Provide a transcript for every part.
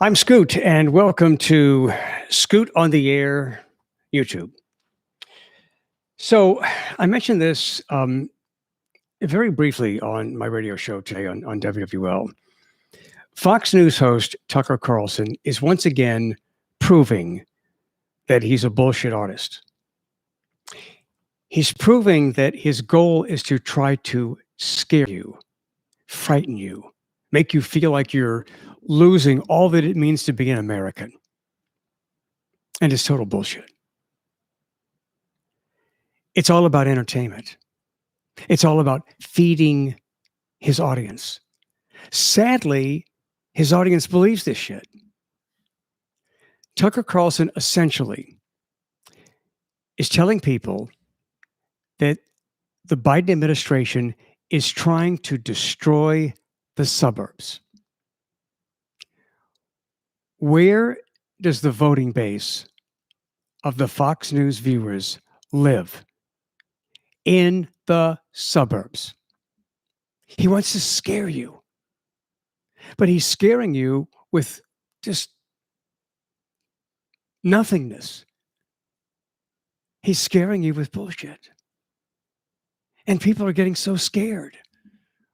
I'm Scoot, and welcome to Scoot on the Air YouTube. So, I mentioned this very briefly on my radio show today on WWL. Fox News host Tucker Carlson is once again proving that he's a bullshit artist. He's proving that his goal is to try to scare you, frighten you, make you feel like you're losing all that it means to be an American. And it's total bullshit. It's all about entertainment. It's all about feeding his audience. Sadly, his audience believes this shit. Tucker Carlson essentially is telling people that the Biden administration is trying to destroy the suburbs. Where does the voting base of the Fox News viewers live? In the suburbs. He wants to scare you, but he's scaring you with just nothingness. He's scaring you with bullshit. And people are getting so scared.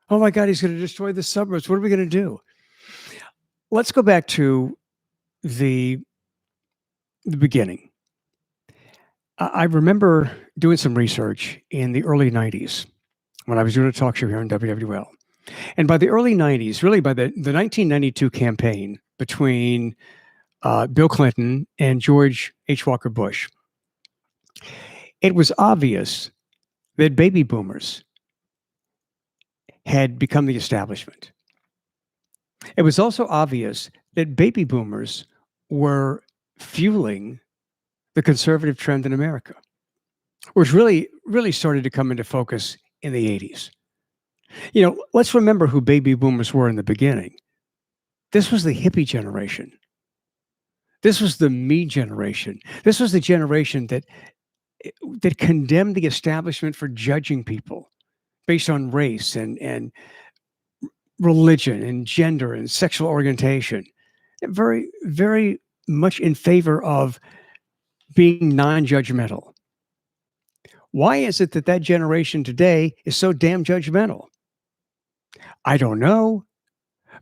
Oh my God, he's going to destroy the suburbs. What are we going to do? Let's go back to the beginning. I remember doing some research in the early 90s when I was doing a talk show here on WWL. And by the early 90s, really by the 1992 campaign between Bill Clinton and George H. Walker Bush, it was obvious that baby boomers had become the establishment. It was also obvious that baby boomers were fueling the conservative trend in America, which really started to come into focus in the 80s. You know, let's remember who baby boomers were in the beginning. This was the hippie generation. This was the me generation. This was the generation that condemned the establishment for judging people based on race and religion and gender and sexual orientation. Very, very much in favor of being non-judgmental. Why is it that that generation today is so damn judgmental? I don't know.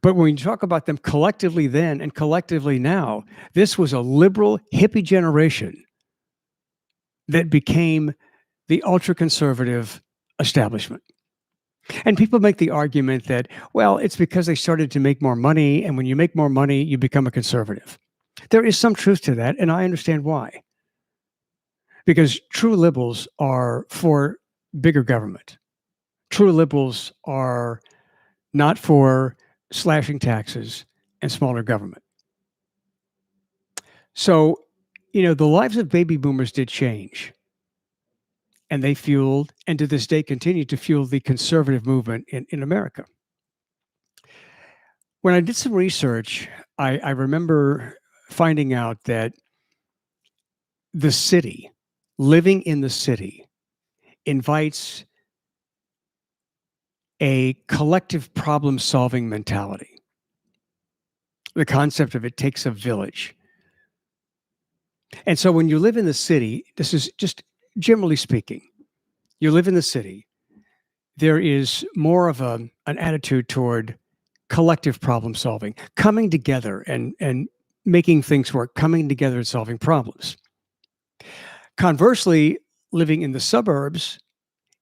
But when you talk about them collectively then and collectively now, this was a liberal hippie generation that became the ultra-conservative establishment. And people make the argument that, well, it's because they started to make more money, and when you make more money, you become a conservative. There is some truth to that, and I understand why. Because true liberals are for bigger government. True liberals are not for slashing taxes and smaller government. So, you know, the lives of baby boomers did change. And they fueled, and to this day continue to fuel, the conservative movement in America. When I did some research, I remember finding out that the city, living in the city, invites a collective problem-solving mentality. The concept of it takes a village. And so when you live in the city, this is just generally speaking, you live in the city, there is more of an attitude toward collective problem solving, coming together and making things work, coming together and solving problems. Conversely, living in the suburbs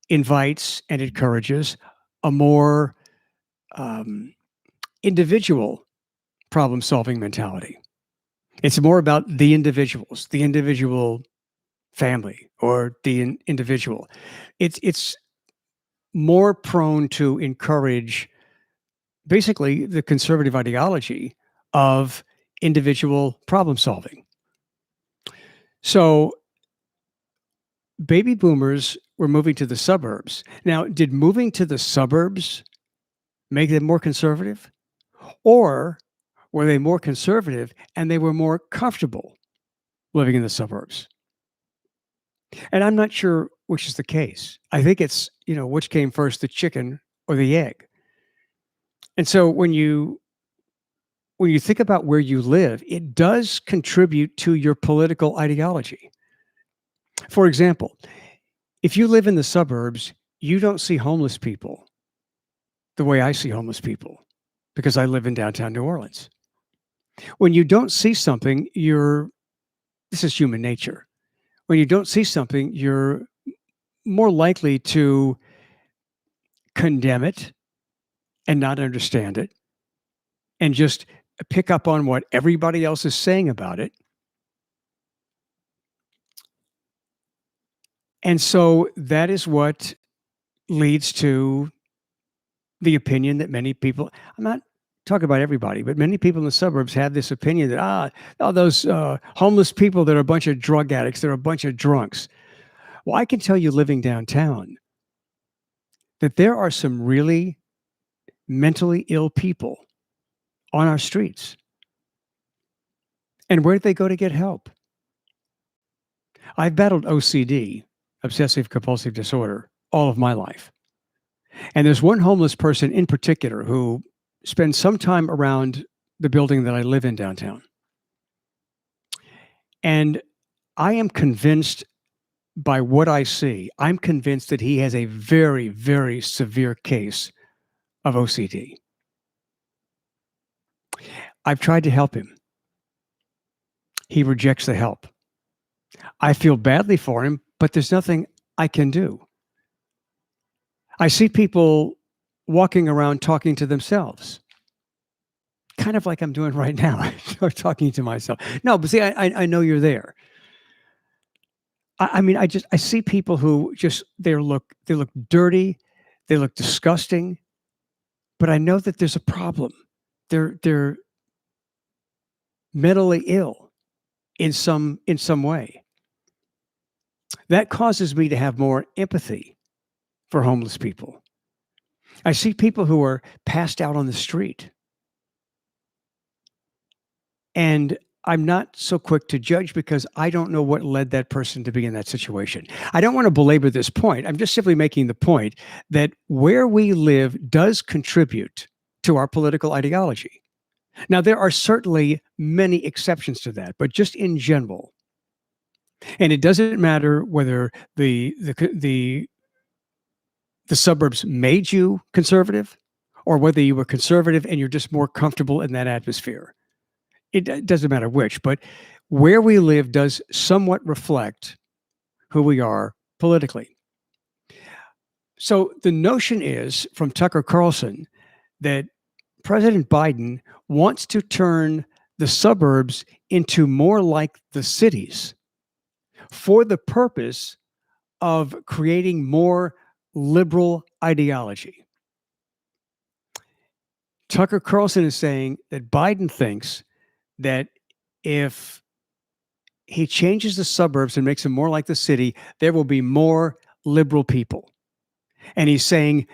invites and encourages a more individual problem-solving mentality. It's more about the individuals, the individual family, or the individual. It's more prone to encourage basically the conservative ideology of individual problem-solving. So baby boomers were moving to the suburbs. Now, did moving to the suburbs make them more conservative? Or were they more conservative and they were more comfortable living in the suburbs? And I'm not sure which is the case. I think it's, you know, which came first, the chicken or the egg. And so when you when you think about where you live, it does contribute to your political ideology. For example, if you live in the suburbs, you don't see homeless people the way I see homeless people because I live in downtown New Orleans. When you don't see something, this is human nature. When you don't see something, you're more likely to condemn it and not understand it and just pick up on what everybody else is saying about it. And so that is what leads to the opinion that many people, I'm not talking about everybody, but many people in the suburbs have this opinion that, those homeless people, they're a bunch of drug addicts, they're a bunch of drunks. Well, I can tell you living downtown that there are some really mentally ill people on our streets. And where do they go to get help? I've battled OCD, obsessive compulsive disorder, all of my life. And there's one homeless person in particular who spends some time around the building that I live in downtown. And I am convinced by what I see, I'm convinced that he has a very, very severe case of OCD. I've tried to help him. He rejects the help. I feel badly for him, but there's nothing I can do. I see people walking around talking to themselves, kind of like I'm doing right now, or talking to myself. No, but see, I know you're there. I mean, I see people who just they look dirty, they look disgusting, but I know that there's a problem. They're mentally ill in some way. That causes me to have more empathy for homeless people. I see people who are passed out on the street. And I'm not so quick to judge because I don't know what led that person to be in that situation. I don't want to belabor this point. I'm just simply making the point that where we live does contribute to our political ideology. Now, there are certainly many exceptions to that, but just in general, and it doesn't matter whether the suburbs made you conservative or whether you were conservative and you're just more comfortable in that atmosphere. It doesn't matter which, but where we live does somewhat reflect who we are politically. So the notion is from Tucker Carlson that President Biden wants to turn the suburbs into more like the cities for the purpose of creating more liberal ideology. Tucker Carlson is saying that Biden thinks that if he changes the suburbs and makes them more like the city, there will be more liberal people. And he's saying,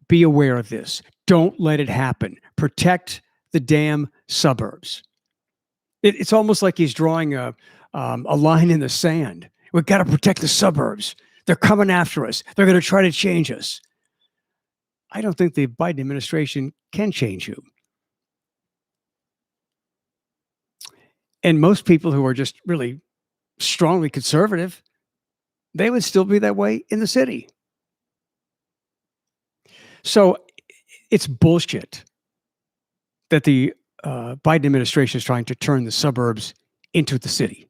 be aware of this. Don't let it happen. Protect the damn suburbs. It's almost like he's drawing a line in the sand. We've got to protect the suburbs. They're coming after us. They're going to try to change us. I don't think the Biden administration can change you. And most people who are just really strongly conservative, they would still be that way in the city. So it's bullshit that the Biden administration is trying to turn the suburbs into the city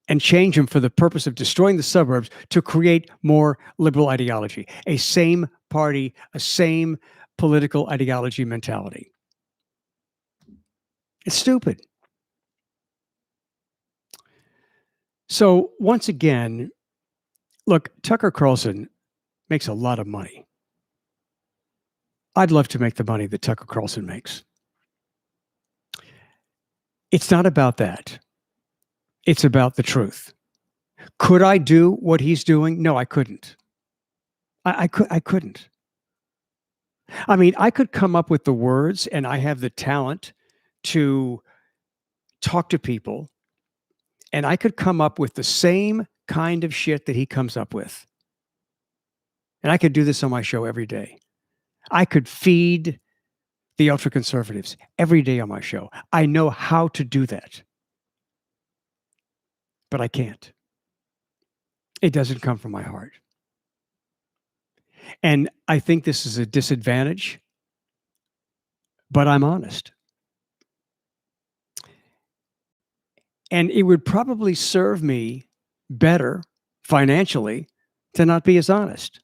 and change them for the purpose of destroying the suburbs to create more liberal ideology, a same party, a same political ideology mentality. It's stupid. So once again, look, Tucker Carlson makes a lot of money. I'd love to make the money that Tucker Carlson makes. It's not about that. It's about the truth. Could I do what he's doing? No, I couldn't. I couldn't. I mean, I could come up with the words and I have the talent to talk to people and I could come up with the same kind of shit that he comes up with. And I could do this on my show every day. I could feed the ultra conservatives every day on my show. I know how to do that, but I can't. It doesn't come from my heart. And I think this is a disadvantage, but I'm honest. And it would probably serve me better financially to not be as honest.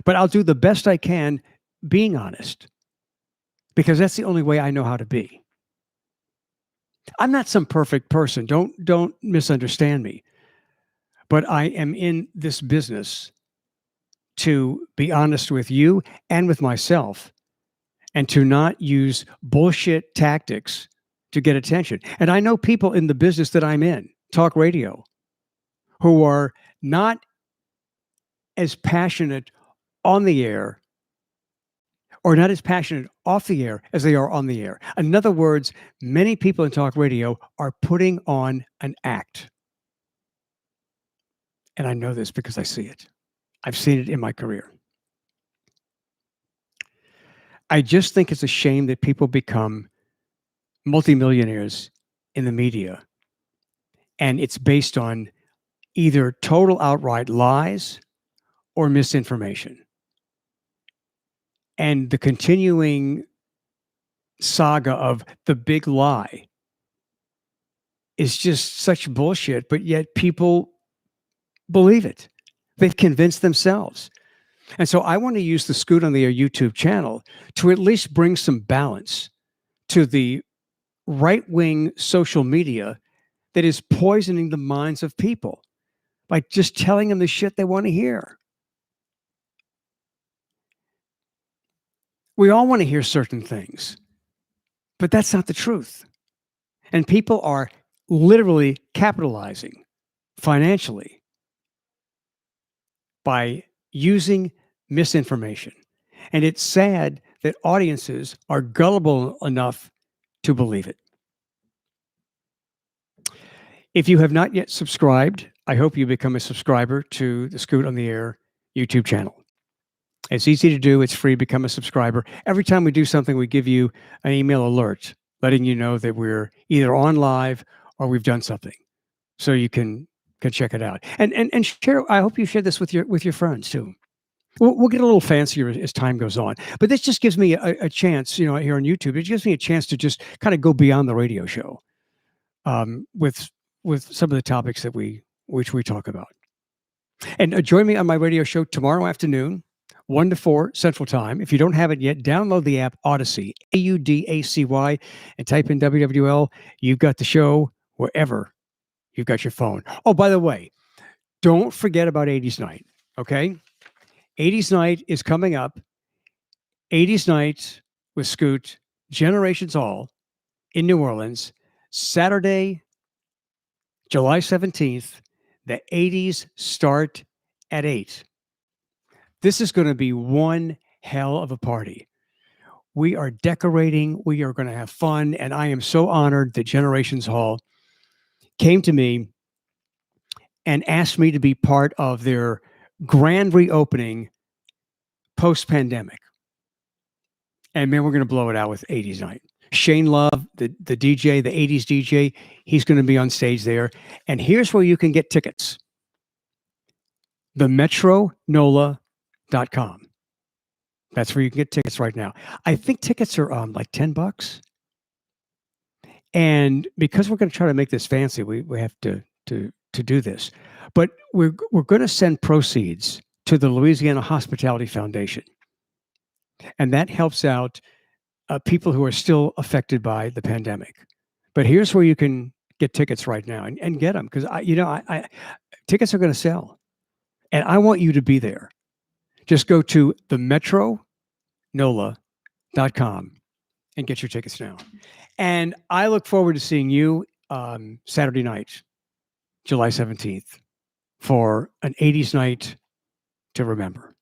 But I'll do the best I can being honest, because that's the only way I know how to be. I'm not some perfect person. Don't misunderstand me. But I am in this business to be honest with you and with myself, and to not use bullshit tactics to get attention. And I know people in the business that I'm in, talk radio, who are not as passionate on the air or not as passionate off the air as they are on the air. In other words, many people in talk radio are putting on an act. And I know this because I see it. I've seen it in my career. I just think it's a shame that people become multimillionaires in the media, and it's based on either total outright lies or misinformation. And the continuing saga of the big lie is just such bullshit, but yet people believe it. They've convinced themselves. And so I want to use the Scoot on the Air YouTube channel to at least bring some balance to the right-wing social media that is poisoning the minds of people by just telling them the shit they want to hear. We all want to hear certain things, but that's not the truth. And people are literally capitalizing financially by using misinformation. And it's sad that audiences are gullible enough to believe it. If you have not yet subscribed, I hope you become a subscriber to the Scoot on the Air YouTube channel. It's easy to do. It's free. Become a subscriber. Every time we do something, we give you an email alert letting you know that we're either on live or we've done something, so you can check it out. And share. I hope you share this with your friends too. We'll get a little fancier as time goes on, but this just gives me a chance, here on YouTube. It gives me a chance to just kind of go beyond the radio show, with some of the topics that we talk about. And join me on my radio show tomorrow afternoon, 1 to 4 Central Time. If you don't have it yet, download the app Odyssey, AUDACY, and type in WWL. You've got the show wherever you've got your phone. Oh, by the way, don't forget about 80s Night, okay? 80s Night is coming up. 80s Night with Scoot, Generations Hall in New Orleans, Saturday, July 17th. The 80s start at 8. This is going to be one hell of a party. We are decorating. We are going to have fun. And I am so honored that Generations Hall came to me and asked me to be part of their grand reopening post-pandemic. And man, we're going to blow it out with 80s Night. Shane Love, the DJ, the 80s DJ, he's going to be on stage there. And here's where you can get tickets. TheMetroNola.com. That's where you can get tickets right now. I think tickets are like $10. And because we're going to try to make this fancy, we have to do this. But we're going to send proceeds to the Louisiana Hospitality Foundation. And that helps out people who are still affected by the pandemic. But here's where you can get tickets right now and get them, because I tickets are going to sell. And I want you to be there. Just go to TheMetroNola.com and get your tickets now. And I look forward to seeing you Saturday night, July 17th, for an 80s night to remember.